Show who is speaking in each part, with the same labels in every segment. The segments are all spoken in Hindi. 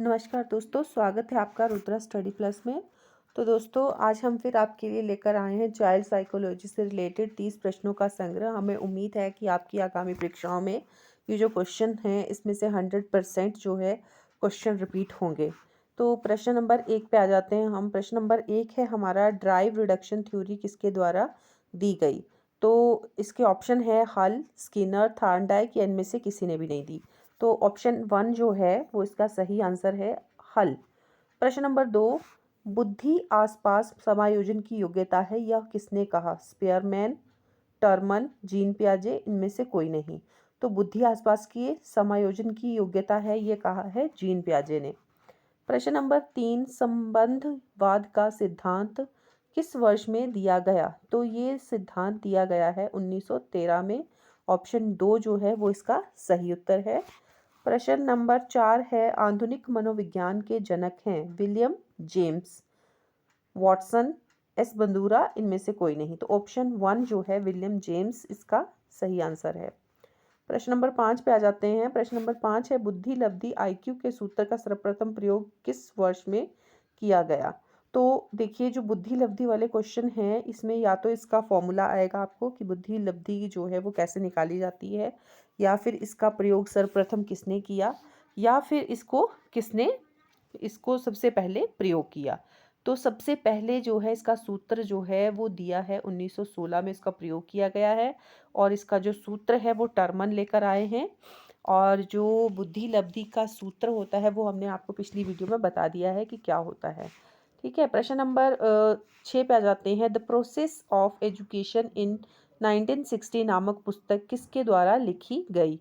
Speaker 1: नमस्कार दोस्तों, स्वागत है आपका रुद्रा स्टडी प्लस में। तो दोस्तों, आज हम फिर आपके लिए लेकर आए हैं चाइल्ड साइकोलॉजी से रिलेटेड 30 प्रश्नों का संग्रह। हमें उम्मीद है कि आपकी आगामी परीक्षाओं में ये जो क्वेश्चन हैं इसमें से 100% जो है क्वेश्चन रिपीट होंगे। तो प्रश्न नंबर 1 पे आ जाते हैं हम। प्रश्न नंबर 1 है हमारा, ड्राइव रिडक्शन थ्योरी किसके द्वारा दी गई। तो इसके ऑप्शन है हल, स्किनर, थार्नडाइक या इनमें से किसी ने भी नहीं दी। तो ऑप्शन 1 जो है वो इसका सही आंसर है, हल। प्रश्न नंबर 2, बुद्धि आसपास समायोजन की योग्यता है, यह किसने कहा। स्पेयरमैन, टर्मन, जीन पियाजे, इनमें से कोई नहीं। तो बुद्धि आसपास की समायोजन की योग्यता है, ये कहा है जीन पियाजे ने। प्रश्न नंबर 3, संबंधवाद का सिद्धांत किस वर्ष में दिया गया। तो ये सिद्धांत दिया गया है 1913 में। ऑप्शन 2 जो है वो इसका सही उत्तर है। प्रश्न नंबर 4 है, आधुनिक मनोविज्ञान के जनक हैं विलियम जेम्स, वॉटसन, एस बंदूरा, इनमें से कोई नहीं। तो ऑप्शन 1 जो है विलियम जेम्स इसका सही आंसर है। प्रश्न नंबर 5 पे आ जाते हैं। प्रश्न नंबर 5 है, बुद्धि लब्धि आईक्यू के सूत्र का सर्वप्रथम प्रयोग किस वर्ष में किया गया। तो देखिए, जो बुद्धि लब्धि वाले क्वेश्चन हैं इसमें या तो इसका फॉर्मूला आएगा आपको कि बुद्धि लब्धि जो है वो कैसे निकाली जाती है, या फिर इसका प्रयोग सर्वप्रथम किसने किया, या फिर इसको सबसे पहले प्रयोग किया। तो सबसे पहले जो है इसका सूत्र जो है वो दिया है 1916 में, इसका प्रयोग किया गया है। और इसका जो सूत्र है वो टर्मन लेकर आए हैं। और जो बुद्धि लब्धि का सूत्र होता है वो हमने आपको पिछली वीडियो में बता दिया है कि क्या होता है। ठीक है, प्रश्न नंबर 6 पे आ जाते हैं। The process of education in 1960 नामक पुस्तक किसके द्वारा लिखी गई।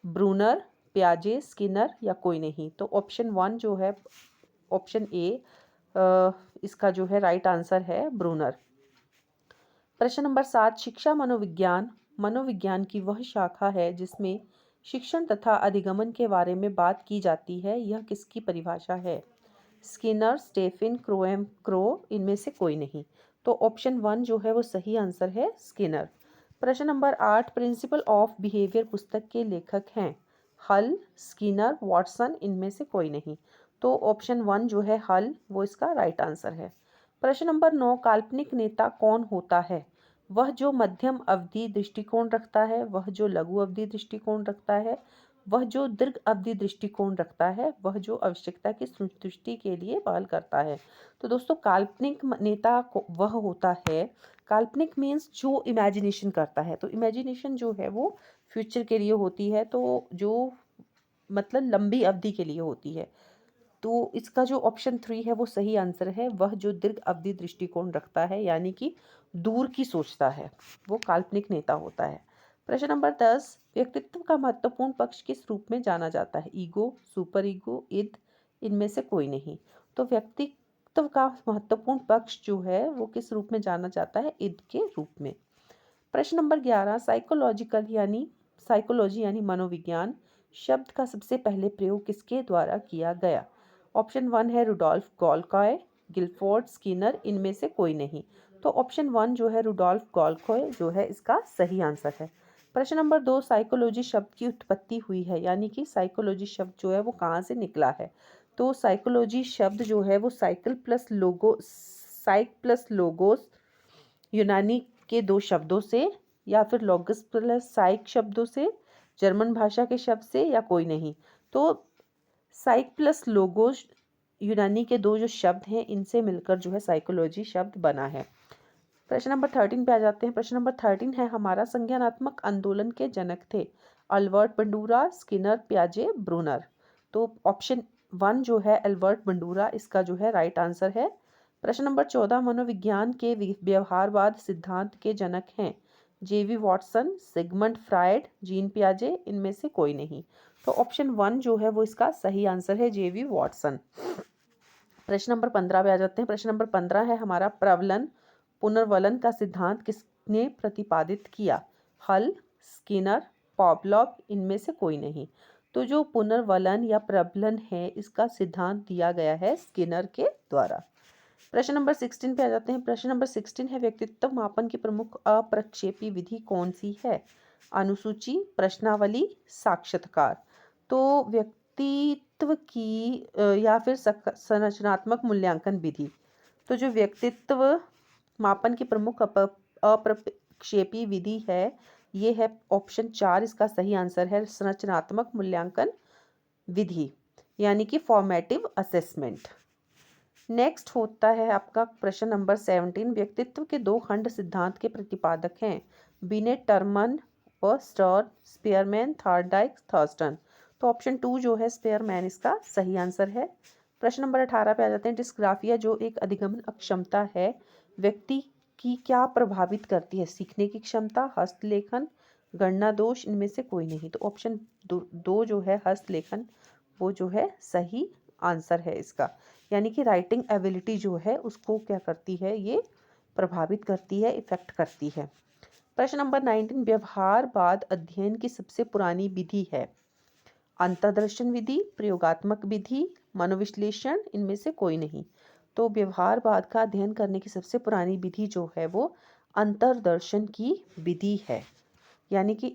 Speaker 1: ब्रूनर, पियाजे, स्किनर या कोई नहीं। तो ऑप्शन 1 जो है, ऑप्शन ए इसका जो है राइट आंसर है, ब्रूनर। प्रश्न नंबर 7, शिक्षा मनोविज्ञान मनोविज्ञान की वह शाखा है जिसमें शिक्षण तथा अधिगमन के बारे में बात की जाती है, यह किसकी परिभाषा है। स्किनर, स्टेफिन, क्रो, इनमें से कोई नहीं। तो ऑप्शन 1 जो है वो सही आंसर है, स्किनर। प्रश्न नंबर 8, प्रिंसिपल ऑफ बिहेवियर पुस्तक के लेखक हैं हल, स्किनर, वॉटसन, इनमें से कोई नहीं। तो ऑप्शन 1 जो है हल, वो इसका राइट आंसर है। प्रश्न नंबर 9, काल्पनिक नेता कौन होता है। वह जो मध्यम अवधि दृष्टिकोण रखता है, वह जो लघु अवधि दृष्टिकोण रखता है, वह जो दीर्घ अवधि दृष्टिकोण रखता है, वह जो आवश्यकता की संतुष्टि के लिए पहल करता है। तो दोस्तों, काल्पनिक नेता वह होता है, काल्पनिक मीन्स जो इमेजिनेशन करता है। तो इमेजिनेशन जो है वो फ्यूचर के लिए होती है, तो जो मतलब लंबी अवधि के लिए होती है। तो इसका जो ऑप्शन 3 है वो सही आंसर है, वह जो दीर्घ अवधि दृष्टिकोण रखता है यानी कि दूर की सोचता है, वो काल्पनिक नेता होता है। प्रश्न नंबर 10, व्यक्तित्व का महत्वपूर्ण पक्ष किस रूप में जाना जाता है। ईगो, सुपर ईगो, इद, इनमें से कोई नहीं। तो व्यक्तित्व का महत्वपूर्ण पक्ष जो है वो किस रूप में जाना जाता है, इद के रूप में। प्रश्न नंबर 11, साइकोलॉजी यानी मनोविज्ञान शब्द का सबसे पहले प्रयोग किसके द्वारा किया गया। ऑप्शन 1 है रुडोल्फ गॉलकॉय, गिलफोर्ड, स्किनर, इनमें से कोई नहीं। तो ऑप्शन 1 जो है रुडोल्फ गॉलकॉय जो है इसका सही आंसर है। प्रश्न नंबर 2, साइकोलॉजी शब्द की उत्पत्ति हुई है यानी कि साइकोलॉजी शब्द जो है वो कहाँ से निकला है। तो साइकोलॉजी शब्द जो है वो साइक प्लस लोगोस यूनानी के दो शब्दों से, या फिर लॉगस प्लस साइक शब्दों से, जर्मन भाषा के शब्द से, या कोई नहीं। तो साइक प्लस लोगोस यूनानी के दो जो शब्द हैं इनसे मिलकर जो है साइकोलॉजी शब्द बना है। प्रश्न नंबर 13 पे आ जाते हैं। प्रश्न नंबर 13 है हमारा, संज्ञानात्मक आंदोलन के जनक थे अल्बर्ट बंडूरा, स्किनर, पियाजे, ब्रूनर। तो ऑप्शन 1 जो है अल्बर्ट बंडूरा, इसका जो है राइट आंसर है। प्रश्न नंबर 14, मनोविज्ञान के व्यवहारवाद सिद्धांत के जनक हैं जेवी वॉटसन, सिगमंड फ्रायड, जीन पियाजे, इनमें से कोई नहीं। तो ऑप्शन 1 जो है वो इसका सही आंसर है, जेवी वॉटसन। प्रश्न नंबर 15 पे आ जाते हैं। प्रश्न नंबर 15 है हमारा, प्रबलन पुनर्वलन का सिद्धांत किसने प्रतिपादित किया। हल, स्किनर, पॉवलोव, इनमें से कोई नहीं। तो जो पुनर्वलन या प्रबलन है इसका सिद्धांत दिया गया है स्किनर के द्वारा। प्रश्न नंबर 16 पे आ जाते हैं। प्रश्न नंबर 16 है, व्यक्तित्व मापन की प्रमुख अप्रक्षेपी विधि कौन सी है। अनुसूची, प्रश्नावली, साक्षात्कार। तो व्यक्तित्व व्यक्तित्व की या फिर संरचनात्मक मूल्यांकन विधि। तो जो व्यक्तित्व मापन की प्रमुख अप्रक्षेपी विधि है, ये है ऑप्शन 4 इसका सही आंसर है, संरचनात्मक मूल्यांकन विधि, यानी कि फॉर्मेटिव असेसमेंट। नेक्स्ट होता है आपका प्रश्न नंबर 17। व्यक्तित्व के दो खंड सिद्धांत के प्रतिपादक हैं बिनेट, टर्मन और स्टर्न, स्पीयरमैन, थॉर्नडाइक, थर्स्टन। तो ऑप्शन 2 जो है स्पीयरमैन इसका सही आंसर है। प्रश्न नंबर 18 पे आ जाते हैं। डिस्ग्राफिया जो एक अधिगमन अक्षमता है, व्यक्ति की क्या प्रभावित करती है? सीखने की क्षमता, हस्तलेखन, गणना दोष, इनमें से कोई नहीं। तो ऑप्शन 2 जो है हस्तलेखन, वो जो है सही आंसर है इसका, यानी कि राइटिंग एबिलिटी जो है उसको क्या करती है, ये प्रभावित करती है, इफेक्ट करती है। प्रश्न नंबर 19। व्यवहारवाद अध्ययन की सबसे पुरानी विधि है? अंतर्दर्शन विधि, प्रयोगात्मक विधि, मनोविश्लेषण, इनमें से कोई नहीं। तो व्यवहारवाद का अध्ययन करने की सबसे पुरानी विधि जो है वो अंतर्दर्शन की विधि है, यानी कि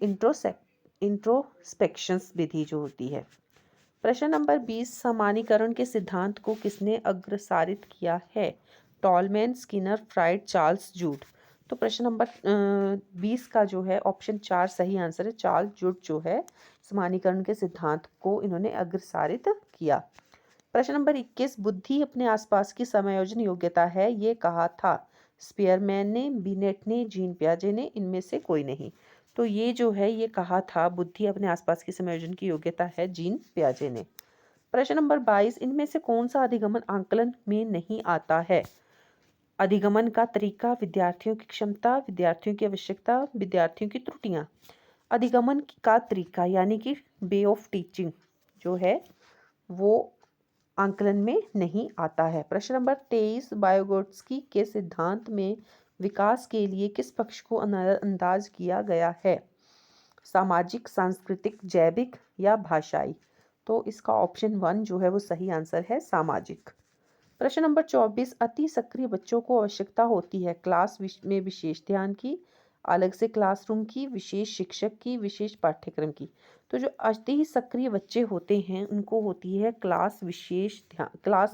Speaker 1: इंट्रोस्पेक्शंस विधि जो होती है। प्रश्न नंबर 20। समानीकरण के सिद्धांत को किसने अग्रसारित किया है? Tolman, Skinner, Freud, Charles Judd. तो प्रश्न नंबर 20 का जो है ऑप्शन 4 सही आंसर है। चार्ल्स जूड जो है समानीकरण के सिद्धांत को इन्होंने अग्रसारित किया। प्रश्न नंबर 21। बुद्धि अपने आसपास की समायोजन योग्यता है, ये कहा था? स्पीयरमैन ने, बिनेट ने, जीन पियाजे ने, इनमें से कोई नहीं। तो ये जो है ये कहा था बुद्धि अपने आसपास की समायोजन की योग्यता है जीन पियाजे ने। प्रश्न नंबर 22। इनमें से कौन सा अधिगमन आंकलन में नहीं आता है? अधिगमन का तरीका, विद्यार्थियों की क्षमता, विद्यार्थियों की आवश्यकता, विद्यार्थियों की त्रुटियां। अधिगमन का तरीका यानी कि वे ऑफ टीचिंग जो है वो आंकलन में नहीं आता है। प्रश्न नंबर 23। वाइगोत्स्की के सिद्धांत में विकास के लिए किस पक्ष को अंदाज किया गया है? सामाजिक, सांस्कृतिक, जैविक या भाषाई। तो इसका ऑप्शन 1 जो है वो सही आंसर है, सामाजिक। प्रश्न नंबर 24। अति सक्रिय बच्चों को आवश्यकता होती है क्लास में विशेष ध्यान की, अलग से क्लासरूम की, विशेष शिक्षक की, विशेष पाठ्यक्रम की। तो जो अति सक्रिय बच्चे होते हैं उनको होती है क्लास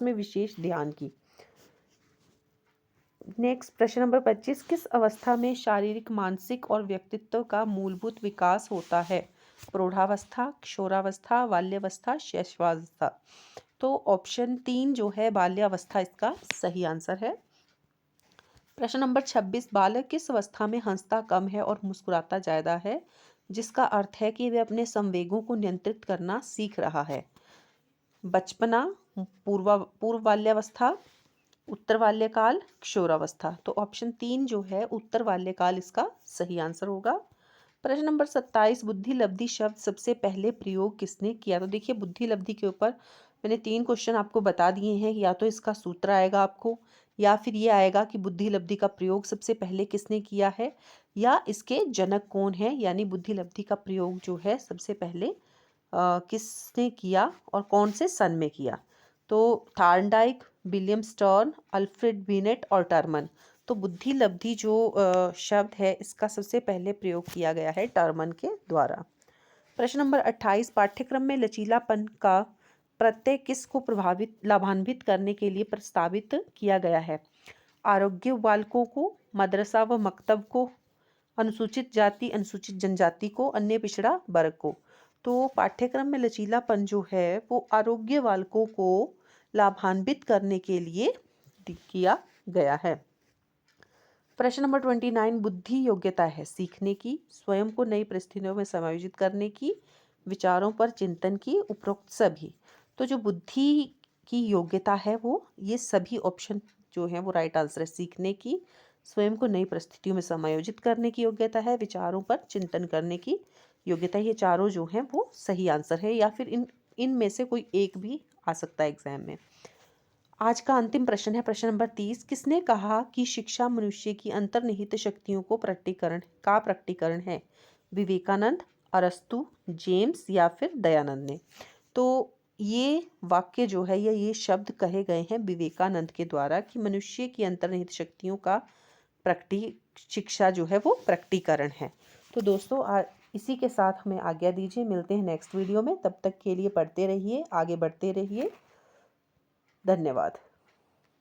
Speaker 1: में विशेष ध्यान की। नेक्स्ट प्रश्न नंबर 25। किस अवस्था में शारीरिक, मानसिक और व्यक्तित्व का मूलभूत विकास होता है? प्रौढ़ावस्था, किशोरावस्था, बाल्यावस्था, शैशवावस्था। तो ऑप्शन 3 जो है बाल्यावस्था इसका सही आंसर है। प्रश्न नंबर 26। बालक किस अवस्था में हंसता कम है और मुस्कुराता ज्यादा है, जिसका अर्थ है कि वह अपने संवेगों को नियंत्रित करना सीख रहा है? बचपना, पूर्व बाल्यावस्था, उत्तर बाल्यकाल, किशोरावस्था। तो ऑप्शन 3 जो है उत्तर बाल्यकाल इसका सही आंसर होगा। प्रश्न नंबर 27। बुद्धि लब्धि शब्द सबसे पहले प्रयोग किसने किया? तो देखिए बुद्धि लब्धि के ऊपर मैंने 3 क्वेश्चन आपको बता दिए हैं। या तो इसका सूत्र आएगा आपको, या फिर ये आएगा कि बुद्धि लब्धि का प्रयोग सबसे पहले किसने किया है, या इसके जनक कौन है, यानी बुद्धि लब्धि का प्रयोग जो है सबसे पहले किसने किया और कौन से सन में किया? तो Thorndike, William stern, Alfred beneath और टर्मन। तो बुद्धि लब्धि जो शब्द है इसका सबसे पहले प्रयोग किया गया है टर्मन के द्वारा। प्रश्न नंबर 28। पाठ्यक्रम में लचीलापन का प्रत्यय किसको लाभान्वित करने के लिए प्रस्तावित किया गया है? आरोग्य बालकों को, मदरसा व मकतब को, अनुसूचित जाति अनुसूचित जनजाति को, अन्य पिछड़ा वर्ग को। तो पाठ्यक्रम में लचीलापन जो है वो आरोग्य बालकों को लाभान्वित करने के लिए किया गया है। प्रश्न नंबर 29। बुद्धि योग्यता है सीखने की, स्वयं को नई परिस्थितियों में समायोजित करने की, विचारों पर चिंतन की, उपरोक्त सभी। तो जो बुद्धि की योग्यता है वो ये सभी ऑप्शन जो है वो राइट आंसर है। सीखने की, स्वयं को नई परिस्थितियों में समायोजित करने की योग्यता है, विचारों पर चिंतन करने की योग्यता, ये चारों जो हैं वो सही आंसर है, या फिर इनमें से कोई एक भी आ सकता है एग्जाम में। आज का अंतिम प्रश्न है प्रश्न नंबर 30। किसने कहा कि शिक्षा मनुष्य की अंतर्निहित शक्तियों को प्रकटीकरण है? विवेकानंद, अरस्तु, जेम्स या फिर दयानंद ने? तो ये वाक्य जो है ये शब्द कहे गए हैं विवेकानंद के द्वारा कि मनुष्य की अंतर्निहित शक्तियों का शिक्षा जो है वो प्रकटीकरण है। तो दोस्तों इसी के साथ हमें आज्ञा दीजिए, मिलते हैं नेक्स्ट वीडियो में। तब तक के लिए पढ़ते रहिए, आगे बढ़ते रहिए। धन्यवाद।